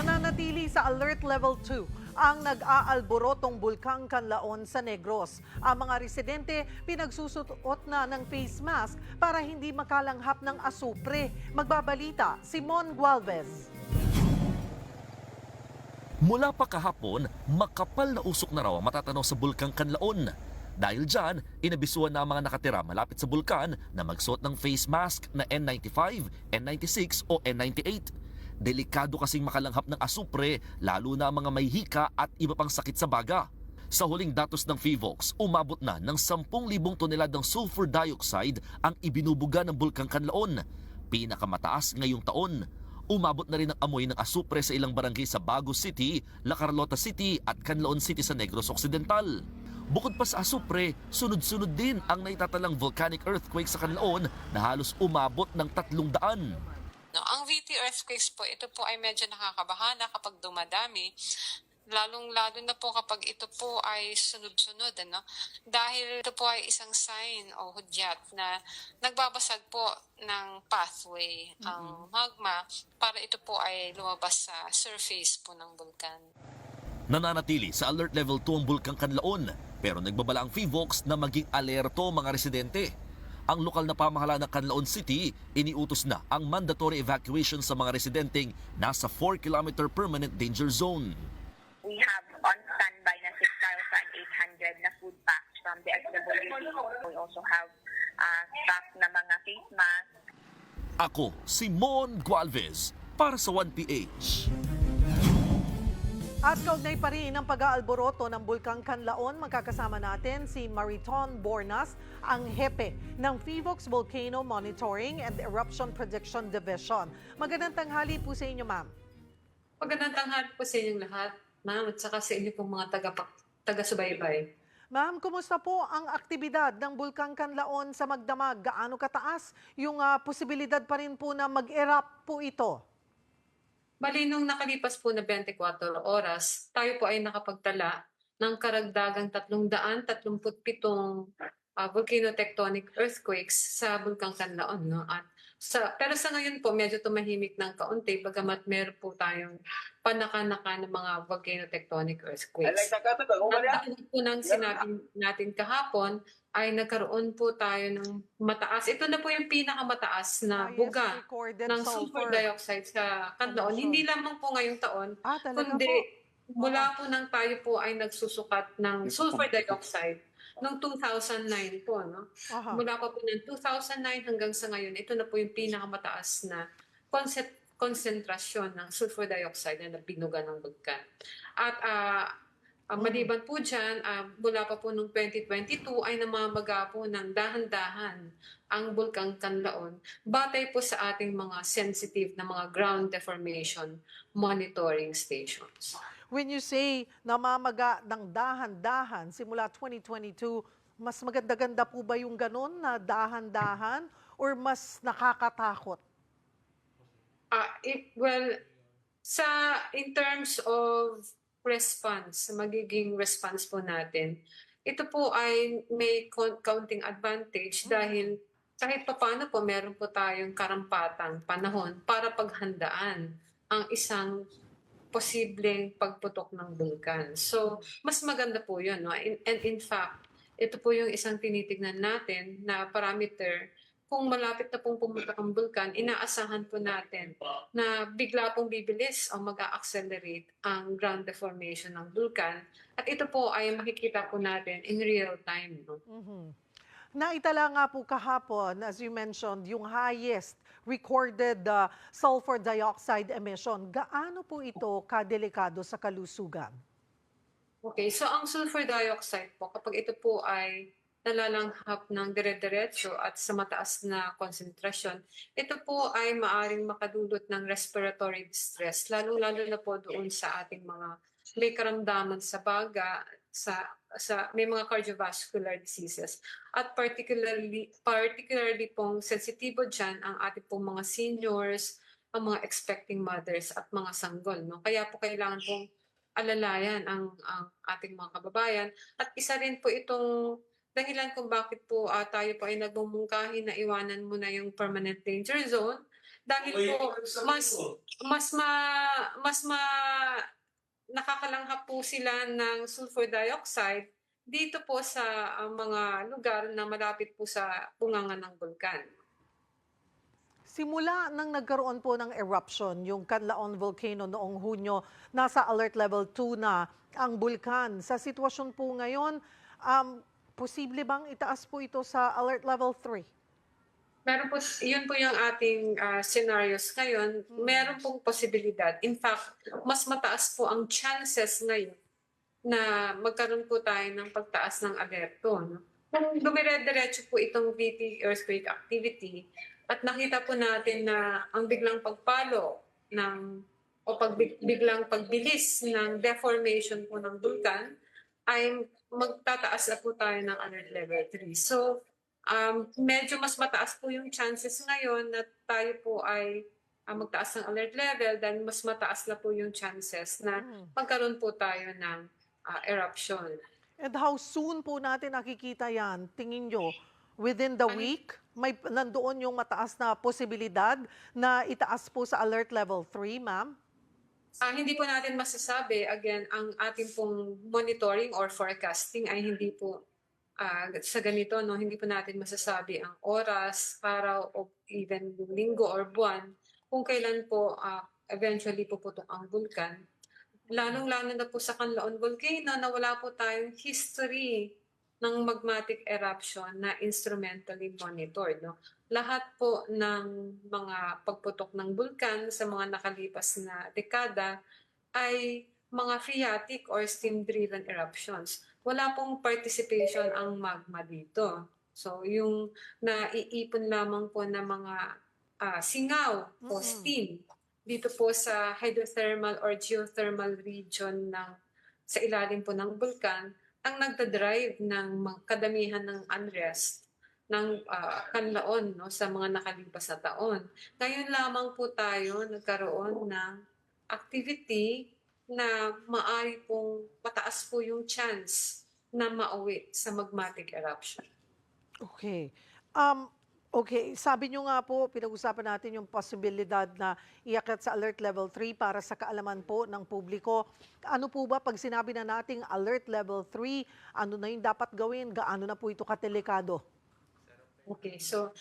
Nananatili sa Alert Level 2 ang nag-aalborotong Bulkang Kanlaon sa Negros. Ang mga residente pinagsusuot na ng face mask para hindi makalanghap ng asupre. Magbabalita, Simon Gualvez. Mula pa kahapon, makapal na usok na raw ang matatanaw sa Bulkang Kanlaon. Dahil dyan, inabisuan na ang mga nakatira malapit sa bulkan na magsuot ng face mask na N95, N96 o N98. Delikado kasing makalanghap ng asupre, lalo na ang mga may hika at iba pang sakit sa baga. Sa huling datos ng PHIVOLCS, umabot na ng 10,000 toneladang sulfur dioxide ang ibinubuga ng Bulkang Kanlaon. Pinakamataas ngayong taon. Umabot na rin ang amoy ng asupre sa ilang barangay sa Bago City, La Carlota City at Canlaon City sa Negros Occidental. Bukod pa sa asupre, sunod-sunod din ang naitatalang volcanic earthquake sa Canlaon na halos umabot ng 300. No, ang VT earthquakes po, ito po ay medyo nakakabahala kapag dumadami. Lalong-lalo na po kapag ito po ay sunod-sunod. Ano? Dahil ito po ay isang sign o hudyat na nagbabasag po ng pathway ang magma para ito po ay lumabas sa surface po ng bulkan. Nananatili sa alert level 2 ang Bulkang Kanlaon, pero nagbabala ang PHIVOLCS na maging alerto mga residente. Ang lokal na pamahalaan ng Canlaon City, iniutos na ang mandatory evacuation sa mga residenteng nasa 4-kilometer permanent danger zone. We have on standby na 6,800 na food packs from the SWD. We also have stock na mga face mask. Ako, Simon Gualvez, para sa 1PH. At kaugnay pa rin ang pag-aalboroto ng Bulkang Kanlaon, magkakasama natin si Mariton Bornas, ang hepe ng PHIVOLCS Volcano Monitoring and Eruption Prediction Division. Magandang tanghali po sa inyo, ma'am. Magandang tanghali po sa inyong lahat, ma'am, at saka sa inyo pong mga taga-subaybay. Ma'am, kumusta po ang aktibidad ng Bulkang Kanlaon sa Magdamag? Gaano kataas yung posibilidad pa rin po na mag-erupt po ito? Bali, nung nakalipas po na 24 oras, tayo po ay nakapagtala ng karagdagang 337 volcano-tectonic earthquakes sa Bulkang Kanlaon. No? Pero sa ngayon po, medyo tumahimik ng kaunti, bagamat meron po tayong panaka-naka ng mga volcano-tectonic earthquakes. Ang po ng sinabi natin kahapon, ay nagkaroon po tayo ng mataas. Ito na po yung pinakamataas na buga ng sulfur dioxide sa Canlaon. Hindi lamang po ngayong taon, kundi mula po nang tayo po ay nagsusukat ng sulfur dioxide noong 2009 po. No? Mula pa po ng 2009 hanggang sa ngayon, ito na po yung pinakamataas na konsentrasyon ng sulfur dioxide na binuga ng bulkan. At maliban po dyan, mula pa po noong 2022 ay namamaga po ng dahan-dahan ang Bulkang Kanlaon batay po sa ating mga sensitive na mga ground deformation monitoring stations. When you say namamaga ng dahan-dahan simula 2022, mas maganda-ganda po ba yung ganun na dahan-dahan or mas nakakatakot? In terms of response, magiging response po natin, ito po ay may counting advantage dahil kahit paano po meron po tayong karampatang panahon para paghandaan ang isang posibleng pagputok ng bulkan. So, mas maganda po yun. No? And in fact, ito po yung isang tinitignan natin na parameter. Kung malapit na pong pumunta ang bulkan, inaasahan po natin na bigla pong bibilis o mag-a-accelerate ang ground deformation ng bulkan. At ito po ay makikita po natin in real time. No? Naitala nga po kahapon, as you mentioned, yung highest recorded sulfur dioxide emission. Gaano po ito kadelikado sa kalusugan? Okay, so ang sulfur dioxide po, kapag ito po ay nalalanghap ng dire-diretso at sa mataas na konsentrasyon, ito po ay maaring makadulot ng respiratory distress, lalo-lalo na po doon sa ating mga may karamdaman sa baga, may mga cardiovascular diseases. At particularly pong sensitibo dyan ang ating pong mga seniors, ang mga expecting mothers at mga sanggol. No? Kaya po kailangan pong alalayan ang ating mga kababayan. At isa rin po itong dahilan kung bakit po tayo po ay nagmumungkahi na iwanan muna yung permanent danger zone dahil po mas nakakalanghap po sila ng sulfur dioxide dito po sa mga lugar na malapit po sa bunganga ng bulkan. Simula nang nagkaroon po ng eruption, yung Canlaon Volcano noong Hunyo, nasa alert level 2 na ang bulkan. Sa sitwasyon po ngayon, posible bang itaas po ito sa alert level 3? Meron po, yun po yung ating scenarios ngayon. Meron pong posibilidad. In fact, mas mataas po ang chances ngayon na magkaroon po tayo ng pagtaas ng alerto. No? Kung dumire-diretso po itong VT earthquake activity at nakita po natin na ang biglang pagpalo biglang pagbilis ng deformation po ng bulkan ay magtataas na po tayo ng alert level 3. So, medyo mas mataas po yung chances ngayon na tayo po ay magtaas ng alert level dahil mas mataas na po yung chances na magkaroon po tayo ng eruption. And how soon po natin nakikita yan? Tingin nyo, within the week, may nandoon yung mataas na posibilidad na itaas po sa alert level 3, ma'am? Hindi po natin masasabi. Again, ang ating pong monitoring or forecasting ay hindi po sa ganito, no, hindi po natin masasabi ang oras, araw, o even linggo or buwan kung kailan po eventually puputok ang bulkan. Lalong-lalo na po sa Canlaon Volcano na wala po tayong history ng magmatic eruption na instrumentally monitored. No? Lahat po ng mga pagputok ng bulkan sa mga nakalipas na dekada ay mga phreatic or steam-driven eruptions. Wala pong participation ang magma dito. So yung naiipon lamang po na mga singaw o steam dito po sa hydrothermal or geothermal region sa ilalim po ng bulkan ang nagdadrive ng kadamihan ng unrest ng Canlaon no, sa mga nakalipas na taon. Ngayon lamang po tayo nagkaroon ng activity na maari pong mataas po yung chance na mauwi sa magmatic eruption. Okay. Okay, sabi nyo nga po, pinag-usapan natin yung posibilidad na iakyat sa alert level 3 para sa kaalaman po ng publiko. Ano po ba pag sinabi na nating alert level 3, ano na yung dapat gawin? Gaano na po ito katelikado? Okay, so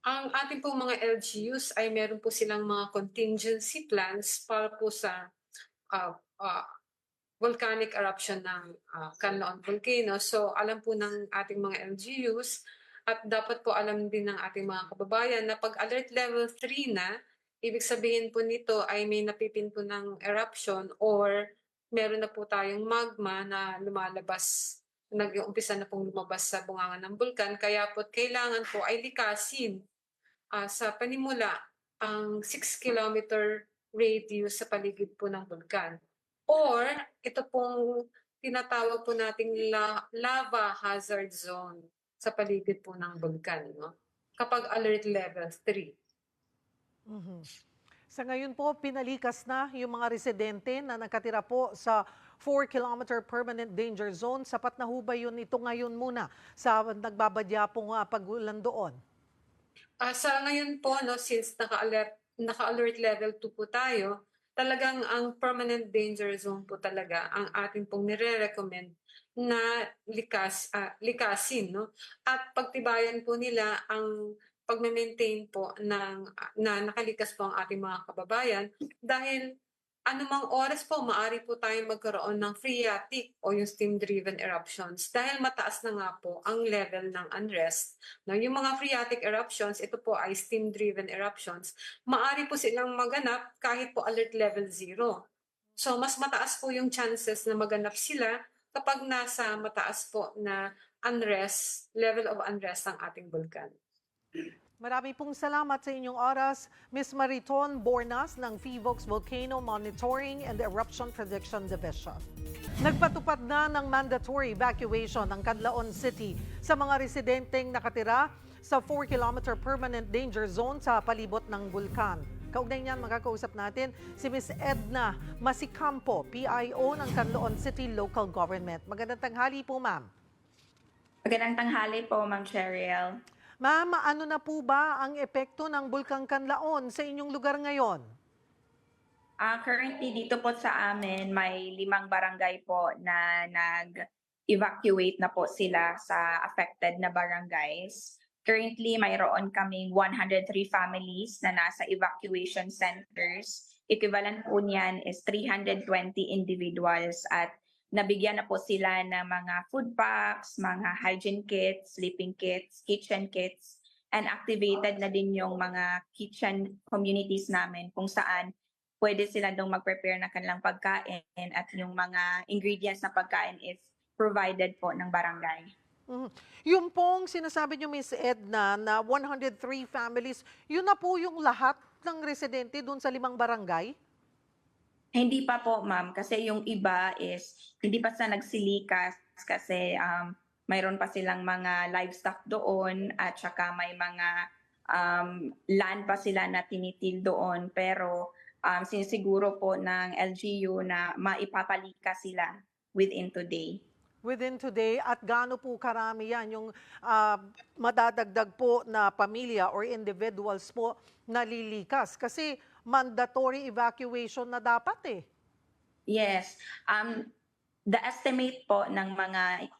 ang ating pong mga LGUs ay meron po silang mga contingency plans para po sa volcanic eruption ng Canlaon Volcano. So alam po ng ating mga LGUs at dapat po alam din ng ating mga kababayan na pag alert level 3 na, ibig sabihin po nito ay may napipinto ng eruption or meron na po tayong magma na lumalabas, nag-uumpisa na pong lumabas sa bunganga ng bulkan. Kaya po kailangan po ay likasin sa panimula ang 6-kilometer radius sa paligid po ng bulkan. Or ito pong tinatawag po nating lava hazard zone sa paligid po ng bulkan, no? Kapag alert level 3. Sa ngayon po, pinalikas na yung mga residente na nakatira po sa 4-kilometer permanent danger zone. Sapat na ho ba yun ito ngayon muna sa nagbabadya pong pagulan doon? Sa ngayon po, no, since naka-alert level 2 po tayo, talagang ang permanent danger zone po talaga ang ating pong nire-recommend na likasin, no? At pagtibayan po nila ang pagme-maintain po na nakalikas po ang ating mga kababayan dahil anumang oras po maaari po tayong magkaroon ng phreatic o yung steam-driven eruptions dahil mataas na nga po ang level ng unrest. Now, yung mga phreatic eruptions, ito po ay steam-driven eruptions, maaari po silang maganap kahit po alert level 0. So, mas mataas po yung chances na maganap sila kapag nasa mataas po na level of unrest ang ating bulkan. Marami pong salamat sa inyong oras, Ms. Mariton Bornas ng PHIVOLCS Volcano Monitoring and Eruption Prediction Division. Nagpatupad na ng mandatory evacuation ng Canlaon City sa mga residenteng nakatira sa 4-kilometer permanent danger zone sa palibot ng bulkan. Kaugnay niyan, makakausap natin si Ms. Edna Masicampo, PIO ng Canlaon City Local Government. Magandang tanghali po, ma'am. Magandang tanghali po, Ma'am Cheryl. Ma'am, ano na po ba ang epekto ng Bulkang Kanlaon sa inyong lugar ngayon? Currently dito po sa amin may 5 barangay po na nag-evacuate na po sila sa affected na barangays. Currently mayroon kaming 103 families na nasa evacuation centers. Equivalent po niyan is 320 individuals at nabigyan na po sila ng mga food packs, mga hygiene kits, sleeping kits, kitchen kits, and activated na din yung mga kitchen communities namin kung saan pwede sila dong mag-prepare ng kanilang pagkain at yung mga ingredients na pagkain is provided po ng barangay. Mhm. Yung pong sinasabi niyo, Miss Edna, na 103 families, yun na po yung lahat ng residente doon sa 5 barangay? Hindi pa po, ma'am, kasi yung iba is hindi pa sa nagsilikas kasi mayroon pa silang mga livestock doon at saka may mga land pa sila na tinitil doon pero sinisiguro po ng LGU na maipapalika sila within today. Within today, at gaano po karami yan yung madadagdag po na pamilya or individuals po na lilikas? Kasi mandatory evacuation na dapat eh. Yes. The estimate po ng mga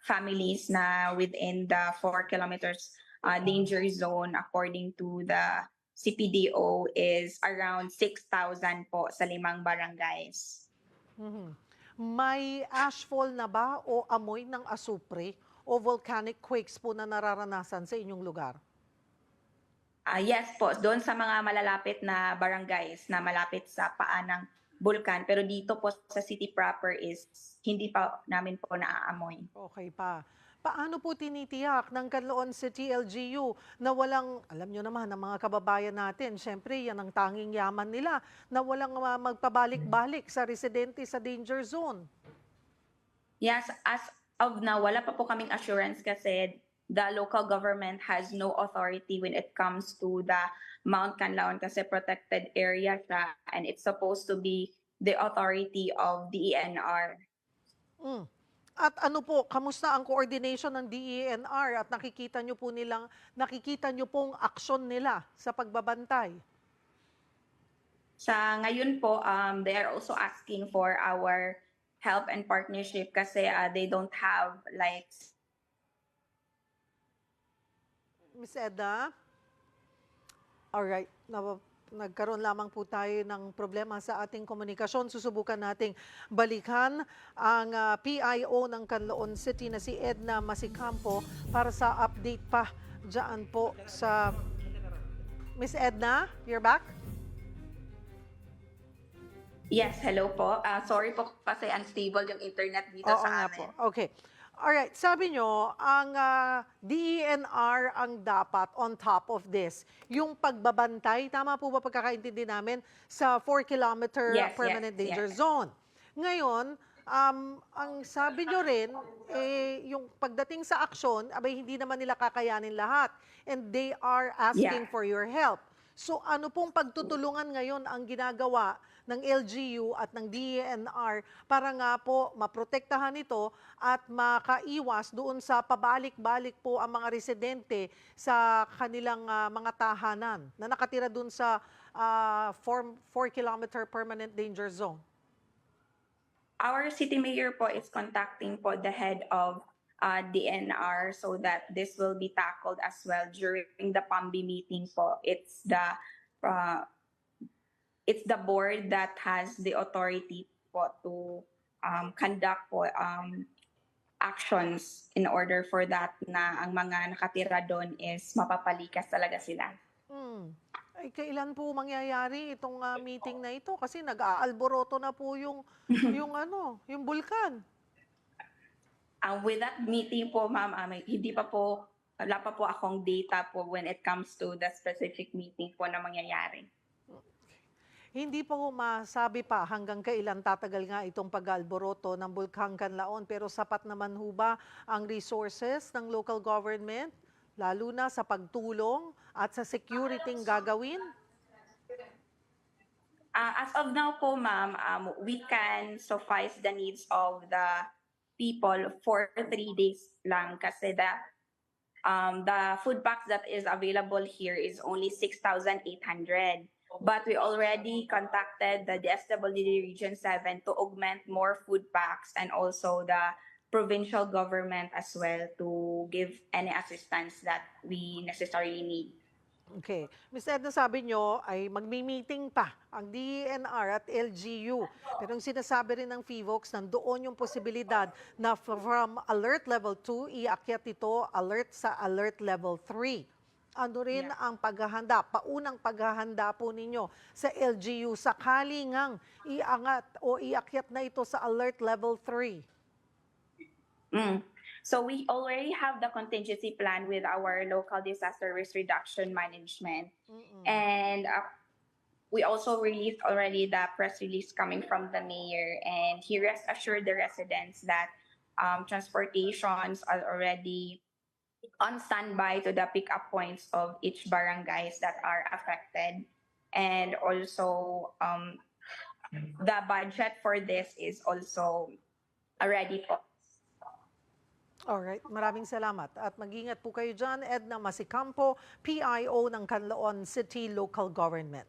families na within the 4 kilometers danger zone according to the CPDO is around 6,000 po sa 5 barangays. Mhm. May ashfall na ba o amoy ng asupre o volcanic quakes po na nararanasan sa inyong lugar? Yes po, doon sa mga malalapit na barangays na malapit sa paa ng bulkan. Pero dito po sa city proper is hindi pa namin po naaamoy. Okay pa. Paano po tinitiyak ng Canlaon City LGU na walang, alam nyo naman, ang mga kababayan natin, syempre yan ang tanging yaman nila, na walang magpabalik-balik sa residente sa danger zone? Yes, as of now, wala pa po kaming assurance kasi the local government has no authority when it comes to the Mount Canlaon kasi protected area siya and it's supposed to be the authority of DENR. Mm. At ano po, kamusta ang coordination ng DENR at nakikita nyo pong aksyon nila sa pagbabantay? Sa ngayon po, they are also asking for our help and partnership kasi they don't have like. Miss Edna? Alright, nagkaroon lamang po tayo ng problema sa ating komunikasyon. Susubukan nating balikan ang PIO ng Canlaon City na si Edna Masicampo para sa update pa dyan po sa... Miss Edna, you're back? Yes, hello po. Sorry po kasi unstable yung internet dito Oo sa nga amin. po. Okay. Alright, sabi nyo, ang DENR ang dapat on top of this. Yung pagbabantay, tama po ba pagkakaintindi namin, sa 4-kilometer Yes, permanent yes, danger yes. zone. Ngayon, ang sabi nyo rin, yung pagdating sa aksyon, abay hindi naman nila kakayanin lahat. And they are asking Yeah. for your help. So ano pong pagtutulungan ngayon ang ginagawa ng LGU at ng DENR para nga po maprotektahan ito at makaiwas doon sa pabalik-balik po ang mga residente sa kanilang mga tahanan na nakatira doon sa 4-kilometer permanent danger zone? Our city mayor po is contacting po the head of DNR so that this will be tackled as well during the PAMBI meeting po. It's the board that has the authority po to conduct po actions in order for that na ang mga nakatira doon is mapapalikas talaga sila. Ay, kailan po mangyayari itong meeting na ito? Kasi nag-aalboroto na po yung bulkan. With that meeting po, ma'am, wala pa po akong data po when it comes to the specific meeting po na mangyayari. Hindi pa po masabi pa hanggang kailan tatagal nga itong pag-alboroto ng Bulkang Canlaon, pero sapat naman ho ba ang resources ng local government, lalo na sa pagtulong at sa security gagawin? As of now po, ma'am, we can suffice the needs of the people for 3 days lang kasi The food packs that is available here is only 6,800. But we already contacted the DSWD Region 7 to augment more food packs and also the provincial government as well to give any assistance that we necessarily need. Okay. Ms. Edna, sabi nyo ay magmi-meeting pa ang DENR at LGU. Pero yung sinasabi rin ng FIVOX, nandoon yung posibilidad na from alert level 2, iakyat ito alert sa alert level 3. Ano rin ang paghahanda, paunang paghahanda po ninyo sa LGU sakali ngang iangat o iakyat na ito sa alert level 3? So we already have the contingency plan with our local disaster risk reduction management. And we also released already the press release coming from the mayor, and he rest assured the residents that transportations are already on standby to the pickup points of each barangays that are affected. And also the budget for this is also already po. Alright, maraming salamat. At mag-ingat po kayo dyan, Edna Masicampo, PIO ng Canlaon City Local Government.